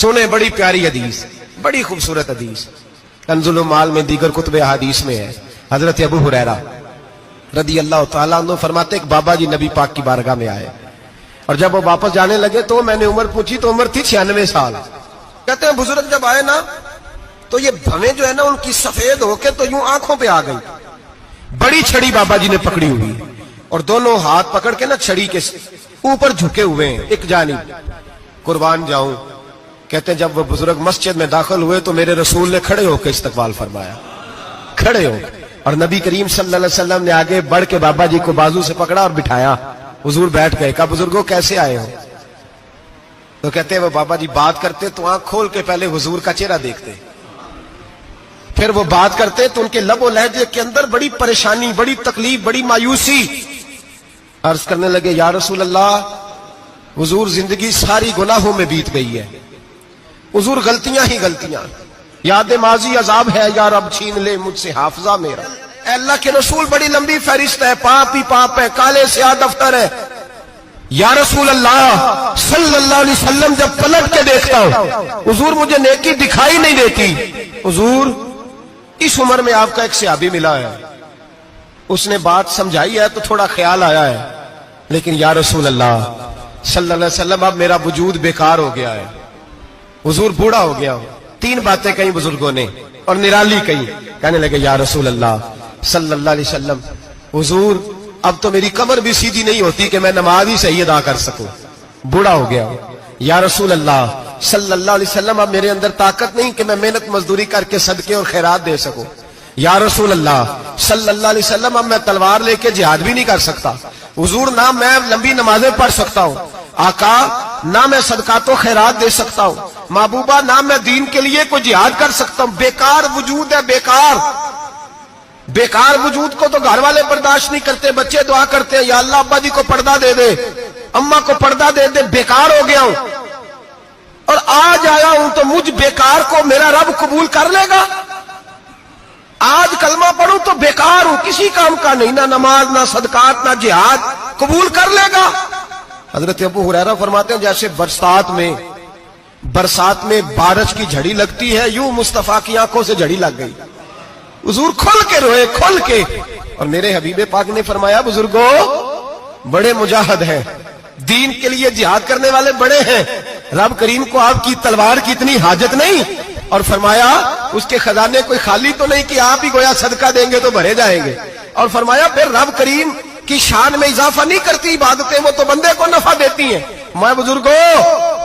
سنے بڑی پیاری حدیث، بڑی خوبصورت حدیث، کنزُ المال میں دیگر کتب احادیث میں ہے۔ حضرت ابو ہریرہ رضی اللہ تعالیٰ عنہ فرماتے ایک بابا جی نبی پاک کی بارگاہ میں آئے، اور جب وہ واپس جانے لگے تو میں نے عمر پوچھی تو عمر تھی 96 سال۔ کہتے ہیں بزرگ جب آئے نا تو یہ بھویں جو ہے نا ان کی سفید ہو کے تو یوں آنکھوں پہ آ گئی، بڑی چھڑی بابا جی نے پکڑی ہوئی اور دونوں ہاتھ پکڑ کے نا چھڑی کے اوپر جھکے ہوئے ہیں ایک جانب، قربان جاؤں۔ کہتے ہیں جب وہ بزرگ مسجد میں داخل ہوئے تو میرے رسول نے کھڑے ہو کے استقبال فرمایا، کھڑے ہو، اور نبی کریم صلی اللہ علیہ وسلم نے آگے بڑھ کے بابا جی کو بازو سے پکڑا اور بٹھایا۔ حضور بیٹھ گئے، کہا بزرگوں کیسے آئے ہو؟ تو کہتے ہیں وہ بابا جی بات کرتے تو آنکھ کھول کے پہلے حضور کا چہرہ دیکھتے، پھر وہ بات کرتے تو ان کے لب و لہجے کے اندر بڑی پریشانی، بڑی تکلیف، بڑی مایوسی۔ عرض کرنے لگے یا رسول اللہ، حضور زندگی ساری گناہوں میں بیت گئی ہے، حضور غلطیاں ہی غلطیاں، یاد ماضی عذاب ہے، یا رب چھین لے مجھ سے حافظہ میرا۔ اے اللہ کے رسول بڑی لمبی فہرست ہے، پاپ ہی پاپ ہے، کالے سیاہ دفتر ہے۔ یا رسول اللہ صلی اللہ علیہ وسلم جب پلٹ کے دیکھتا ہوں حضور مجھے نیکی دکھائی نہیں دیتی۔ حضور اس عمر میں آپ کا ایک صحابی ملا ہے، اس نے بات سمجھائی ہے تو تھوڑا خیال آیا ہے، لیکن یا رسول اللہ صلی اللہ علیہ وسلم اب میرا وجود بیکار ہو گیا ہے، حضور بوڑھا ہو گیا ہوں۔ تین باتیں کہیں بزرگوں نے اور نرالی کہیں، کہنے لگے یا رسول اللہ صلی اللہ علیہ وسلم، حضور اب تو میری کمر بھی سیدھی نہیں ہوتی کہ میں نماز ہی صحیح ادا کر سکوں، بوڑھا ہو گیا ہوں۔ یا رسول اللہ صلی اللہ علیہ وسلم اب میرے اندر طاقت نہیں کہ میں محنت مزدوری کر کے صدقے اور خیرات دے سکوں۔ یا رسول اللہ صلی اللہ علیہ وسلم اب میں تلوار لے کے جہاد بھی نہیں کر سکتا، حضور نہ میں لمبی نمازیں پڑھ سکتا ہوں، آقا نہ میں صدقات و خیرات دے سکتا ہوں، محبوبہ نہ میں دین کے لیے کوئی جہاد کر سکتا ہوں، بیکار وجود ہے، بیکار بیکار وجود کو تو گھر والے برداشت نہیں کرتے، بچے دعا کرتے ہیں یا اللہ ابا جی کو پردہ دے دے، اماں کو پردہ دے دے، بیکار ہو گیا ہوں، اور آج آیا ہوں تو مجھ بیکار کو میرا رب قبول کر لے گا؟ آج کلمہ پڑھوں تو بیکار ہوں، کسی کام کا نہیں، نہ نماز نہ صدقات نہ جہاد، قبول کر لے گا؟ حضرت ابو ہریرہ فرماتے ہیں جیسے برسات میں بارش کی جھڑی لگتی ہے، یوں مصطفیٰ کی آنکھوں سے جھڑی لگ گئی، حضور کھل کے روئے، کھل کے۔ اور میرے حبیب پاک نے فرمایا بزرگوں بڑے مجاہد ہیں، دین کے لیے جہاد کرنے والے بڑے ہیں، رب کریم کو آپ کی تلوار کی اتنی حاجت نہیں، اور فرمایا اس کے خزانے کوئی خالی تو نہیں کہ آپ ہی گویا صدقہ دیں گے تو بھرے جائیں گے، اور فرمایا پھر رب کریم کی شان میں اضافہ نہیں کرتی عبادتیں، وہ تو بندے کو نفع دیتی ہیں۔ میں بزرگوں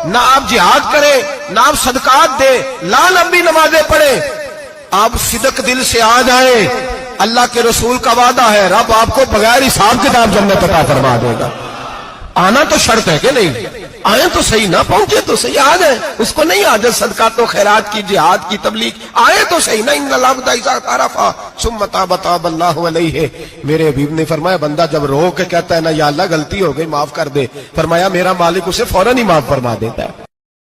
نہ آپ جہاد کریں نہ آپ صدقات دیں، لا لمبی نمازیں پڑھیں، آپ صدق دل سے آ جائیں، اللہ کے رسول کا وعدہ ہے رب آپ کو بغیر حساب کتاب جنت عطا فرما دے گا۔ آنا تو شرط ہے کہ نہیں؟ آئیں تو صحیح، نہ پہنچے تو صحیح، آ جائیں، اس کو نہیں عادت صدقات و خیرات کی، جہاد کی تبلیغ، آئے تو صحیح نا۔ ان العبد اذا اعترف ثم تاب تاب اللہ علیہ، میرے حبیب نے فرمایا بندہ جب رو کے کہتا ہے نا یا اللہ غلطی ہو گئی معاف کر دے، فرمایا میرا مالک اسے فوراً ہی معاف فرما دیتا ہے۔